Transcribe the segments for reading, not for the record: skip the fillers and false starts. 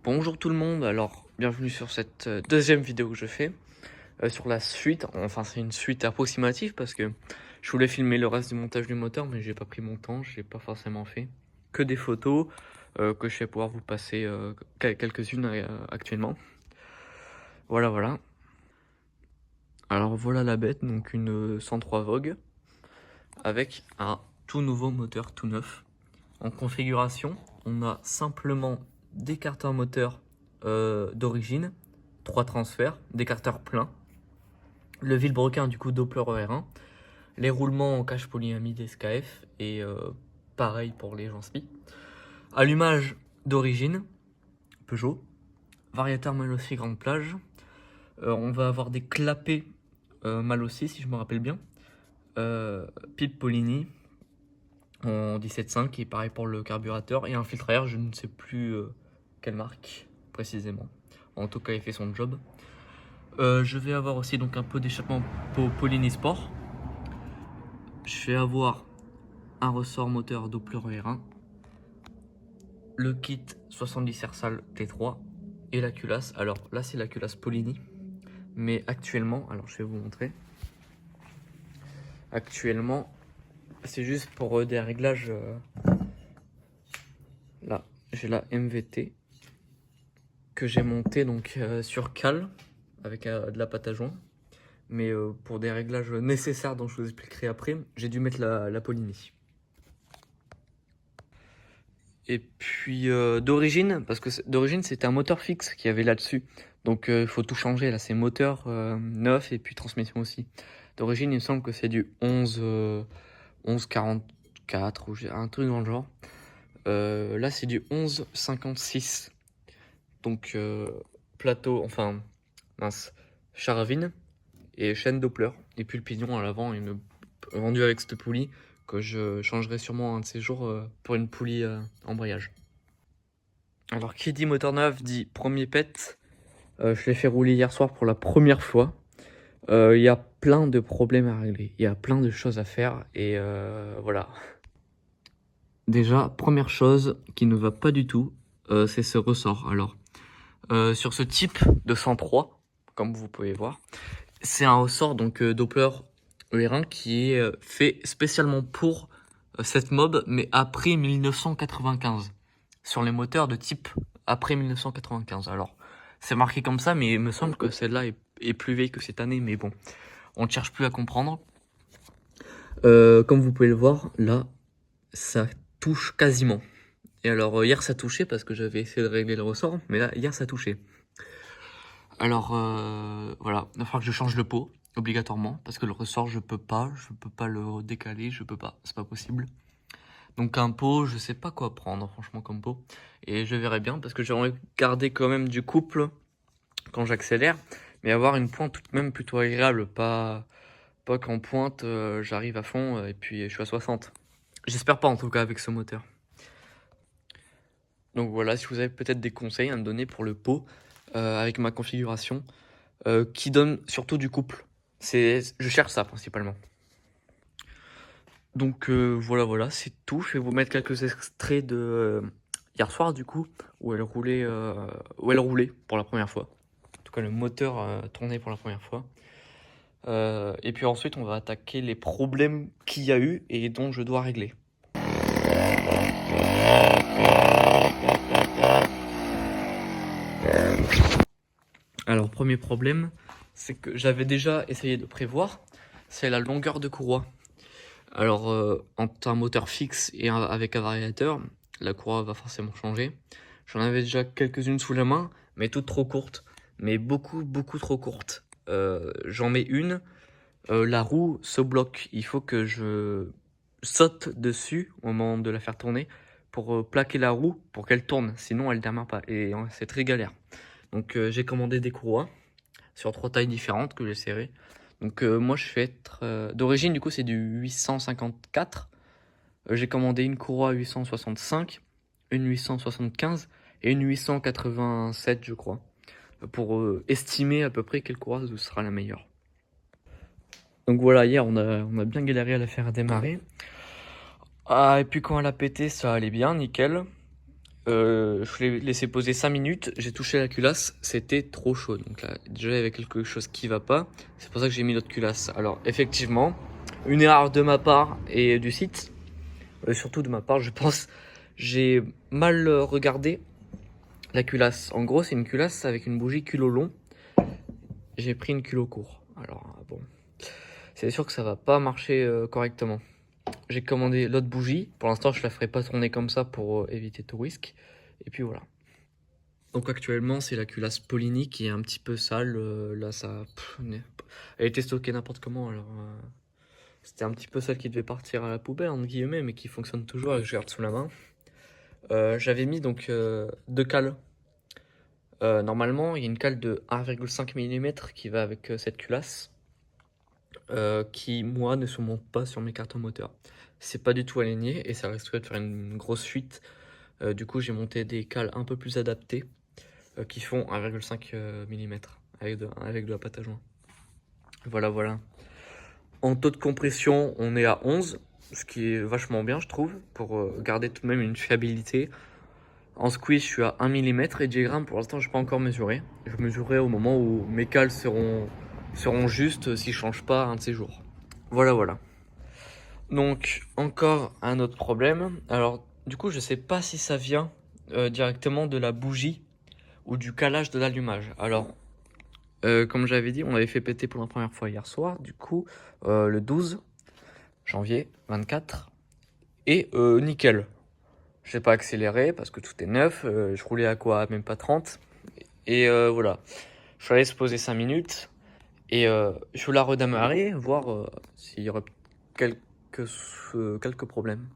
Bonjour tout le monde, alors bienvenue sur cette deuxième vidéo que je fais sur la suite. Enfin, c'est une suite approximative parce que je voulais filmer le reste du montage du moteur, mais j'ai pas pris mon temps, je l'ai pas forcément fait. Que des photos que je vais pouvoir vous passer quelques-unes actuellement. Voilà. Alors voilà la bête, donc une 103 Vogue avec un tout nouveau moteur tout neuf. En configuration, on a simplement des carters moteurs d'origine, 3 transferts, des carters pleins, le vilebrequin du coup Doppler ER1, les roulements en cache polyamide SKF et pareil pour les Janspi. Allumage d'origine, Peugeot, variateur Malossi grande plage. On va avoir des clapets Malossi si je me rappelle bien. Pipe Polini en 17.5 et pareil pour le carburateur et un filtre à air, je ne sais plus quelle marque précisément. En tout cas, il fait son job. Je vais avoir aussi donc un peu d'échappement Polini Sport. Je vais avoir un ressort moteur Doppler R1, le kit 70 Ersal T3 et la culasse. Alors là, c'est la culasse Polini, mais actuellement, alors je vais vous montrer. Actuellement, c'est juste pour des réglages. Là, j'ai la MVT que j'ai montée donc sur cale avec de la pâte à joint. Mais pour des réglages nécessaires dont je vous expliquerai après, j'ai dû mettre la Polini. Et puis d'origine, parce que d'origine c'était un moteur fixe qu'il y avait là-dessus. Donc il faut tout changer, là c'est moteur neuf et puis transmission aussi. D'origine il me semble que c'est du 1144 ou un truc dans le genre. Là c'est du 1156. Donc plateau, enfin mince, charavine et chaîne Doppler. Et puis le pignon à l'avant est rendu avec cette poulie que je changerai sûrement un de ces jours pour une poulie embrayage. Alors qui dit moteur neuf dit premier pet. Je l'ai fait rouler hier soir pour la première fois. Il y a plein de problèmes à régler, il y a plein de choses à faire et voilà. Déjà, première chose qui ne va pas du tout, c'est ce ressort. Alors, sur ce type de 103, comme vous pouvez voir, c'est un ressort donc Doppler ER1 qui est fait spécialement pour cette mob, mais après 1995, sur les moteurs de type après 1995. Alors, c'est marqué comme ça, mais il me semble que celle-là est plus vieille que cette année, mais bon, on ne cherche plus à comprendre. Comme vous pouvez le voir, là, ça touche quasiment. Et alors, hier, ça touchait parce que j'avais essayé de régler le ressort, mais là, hier, ça touchait. Alors, voilà, il va falloir que je change le pot, obligatoirement, parce que le ressort, je peux pas le décaler, je peux pas, c'est pas possible. Donc un pot, je sais pas quoi prendre, franchement, comme pot. Et je verrai bien, parce que j'aimerais garder quand même du couple quand j'accélère, mais avoir une pointe tout de même plutôt agréable, pas qu'en pointe, j'arrive à fond, et puis je suis à 60. J'espère pas, en tout cas, avec ce moteur. Donc voilà, si vous avez peut-être des conseils à me donner pour le pot, avec ma configuration, qui donne surtout du couple. Je cherche ça principalement. Donc voilà, c'est tout. Je vais vous mettre quelques extraits de hier soir du coup, où elle roulait pour la première fois. En tout cas, le moteur tournait pour la première fois. Et puis ensuite, on va attaquer les problèmes qu'il y a eu et dont je dois régler. Alors, premier problème, c'est que j'avais déjà essayé de prévoir, c'est la longueur de courroie. Alors, entre un moteur fixe et avec un variateur, la courroie va forcément changer. J'en avais déjà quelques-unes sous la main, mais toutes trop courtes. Mais beaucoup trop courtes. J'en mets une, la roue se bloque. Il faut que je saute dessus au moment de la faire tourner pour plaquer la roue pour qu'elle tourne. Sinon, elle démarre pas. Et c'est très galère. Donc, j'ai commandé des courroies sur 3 tailles différentes que j'essaierai. Donc moi je vais être d'origine, du coup c'est du 854. J'ai commandé une courroie 865, une 875 et une 887 je crois, pour estimer à peu près quelle courroie sera la meilleure. Donc voilà, hier on a bien galéré à la faire démarrer. Ah, et puis quand elle a pété, ça allait bien, nickel. Je l'ai laissé poser 5 minutes, j'ai touché la culasse, c'était trop chaud. Donc là, déjà, il y avait quelque chose qui va pas. C'est pour ça que j'ai mis l'autre culasse. Alors, effectivement, une erreur de ma part et du site, surtout de ma part, je pense, j'ai mal regardé la culasse. En gros, c'est une culasse avec une bougie culot long. J'ai pris une culot court. Alors, bon, c'est sûr que ça va pas marcher correctement. J'ai commandé l'autre bougie. Pour l'instant, je la ferai pas tourner comme ça pour éviter tout risque. Et puis voilà. Donc actuellement, c'est la culasse Polini qui est un petit peu sale. Là, ça, elle était stockée n'importe comment. Alors, c'était un petit peu celle qui devait partir à la poubelle entre guillemets, mais qui fonctionne toujours et que je garde sous la main. J'avais mis donc deux cales. Normalement, il y a une cale de 1,5 mm qui va avec cette culasse. Qui, moi, ne se monte pas sur mes cartons moteurs. C'est pas du tout aligné et ça risquerait de faire une grosse fuite. Du coup, j'ai monté des cales un peu plus adaptées qui font 1,5 mm avec de la pâte à joint. Voilà, voilà. En taux de compression, on est à 11, ce qui est vachement bien, je trouve, pour garder tout de même une fiabilité. En squeeze, je suis à 1 mm et diagramme, pour l'instant, je n'ai pas encore mesuré. Je mesurerai au moment où mes cales seront justes si je change pas un de ces jours. Voilà, voilà. Donc, encore un autre problème. Alors, du coup, je sais pas si ça vient directement de la bougie ou du calage de l'allumage. Alors, comme j'avais dit, on avait fait péter pour la première fois hier soir, du coup, le 12 janvier 24. Et nickel. Je sais pas accélérer parce que tout est neuf. Je roulais à quoi? Même pas 30. Et voilà. Je suis allé se poser 5 minutes. Et je vais la redémarrer, voir s'il y aurait quelques problèmes.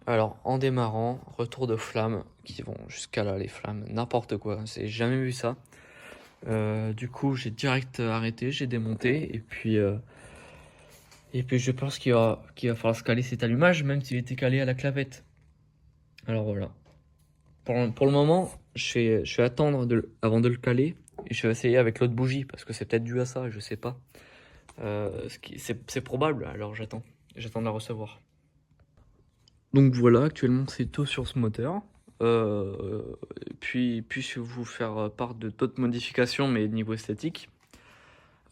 Alors, en démarrant, retour de flammes qui vont jusqu'à là, les flammes, n'importe quoi. J'ai jamais vu ça. Du coup, j'ai direct arrêté, j'ai démonté. Et puis je pense qu'il va falloir se caler cet allumage, même s'il était calé à la clavette. Alors voilà. Pour le moment, je vais attendre avant de le caler. Et je vais essayer avec l'autre bougie, parce que c'est peut-être dû à ça, je sais pas. C'est probable, alors j'attends. J'attends de la recevoir. Donc voilà, actuellement c'est tout sur ce moteur. Puis je vais vous faire part de d'autres modifications, mais niveau esthétique.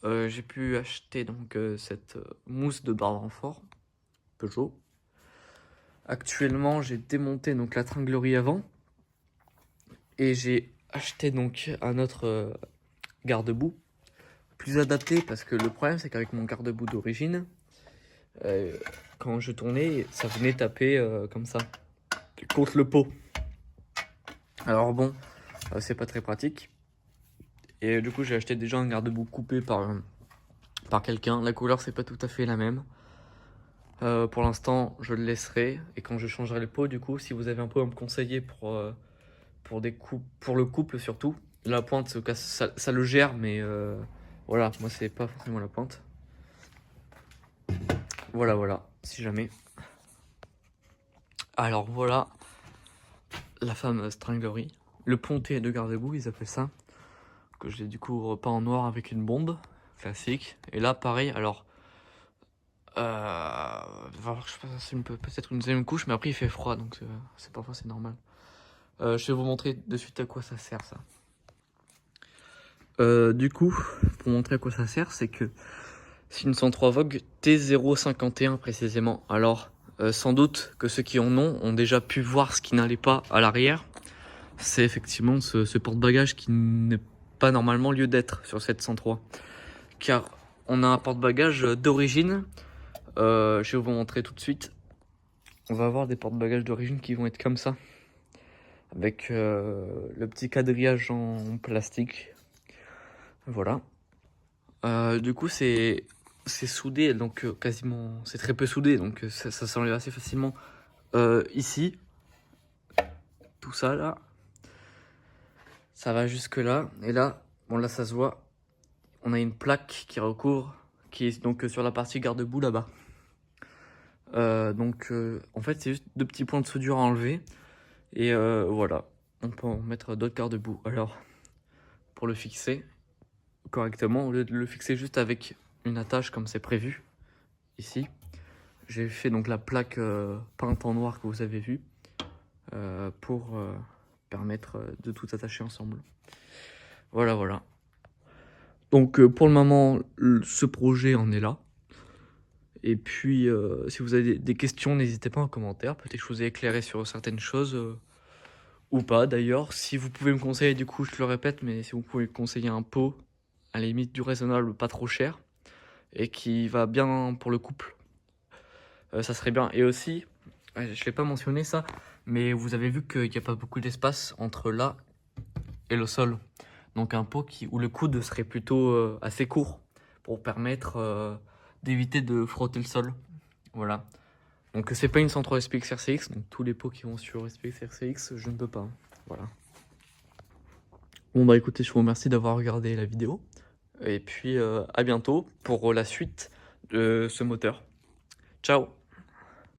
J'ai pu acheter donc cette mousse de barre de renfort Peugeot. Actuellement, j'ai démonté donc la tringlerie avant et j'ai acheté donc un autre garde-boue plus adapté parce que le problème c'est qu'avec mon garde-boue d'origine, quand je tournais, ça venait taper comme ça contre le pot. Alors bon, c'est pas très pratique. Et du coup, j'ai acheté déjà un garde-boue coupé par quelqu'un. La couleur, c'est pas tout à fait la même. Pour l'instant, je le laisserai. Et quand je changerai le pot, du coup, si vous avez un pot à me conseiller pour le couple surtout, la pointe se casse, ça le gère, mais voilà, moi, c'est pas forcément la pointe. Voilà, voilà, si jamais. Alors voilà, la fameuse tringlerie. Le pontet de garde-boue, ils appellent ça. Que j'ai du coup repeint en noir avec une bombe classique. Et là, pareil, alors. Va falloir que je fasse peut-être une deuxième couche, mais après il fait froid, donc parfois c'est normal. Je vais vous montrer de suite à quoi ça sert ça. Du coup, pour montrer à quoi ça sert, c'est que c'est une 103 Vogue T051 précisément. Alors, sans doute que ceux qui en ont déjà pu voir ce qui n'allait pas à l'arrière. C'est effectivement ce porte-bagages qui n'est pas normalement lieu d'être sur cette 103. Car on a un porte-bagages d'origine. Je vais vous montrer tout de suite. On va avoir des porte-bagages d'origine qui vont être comme ça. Avec le petit quadrillage en plastique. Voilà. Du coup, c'est soudé, donc quasiment. C'est très peu soudé, donc ça s'enlève assez facilement. Ici. Tout ça là. Ça va jusque là. Et là, bon là ça se voit. On a une plaque qui recouvre, qui est donc sur la partie garde-boue là-bas. En fait, c'est juste deux petits points de soudure à enlever. Et voilà, on peut en mettre d'autres garde-boue. Alors, pour le fixer correctement, au lieu de le fixer juste avec une attache comme c'est prévu, ici, j'ai fait donc la plaque peinte en noir que vous avez vu. pour permettre de tout attacher ensemble. Voilà. Donc pour le moment, ce projet en est là. Et puis si vous avez des questions, n'hésitez pas en commentaire. Peut-être que je vous ai éclairé sur certaines choses ou pas d'ailleurs. Si vous pouvez me conseiller, du coup je le répète, mais si vous pouvez me conseiller un pot à la limite du raisonnable, pas trop cher, et qui va bien pour le couple, ça serait bien. Et aussi, je l'ai pas mentionné ça, mais vous avez vu qu'il n'y a pas beaucoup d'espace entre là et le sol. Donc un pot où le coude serait plutôt assez court pour permettre d'éviter de frotter le sol. Voilà. Donc c'est pas une 103 SPX RCX, donc tous les pots qui vont sur SPX RCX, je ne peux pas. Voilà. Bon bah écoutez, je vous remercie d'avoir regardé la vidéo. Et puis à bientôt pour la suite de ce moteur. Ciao!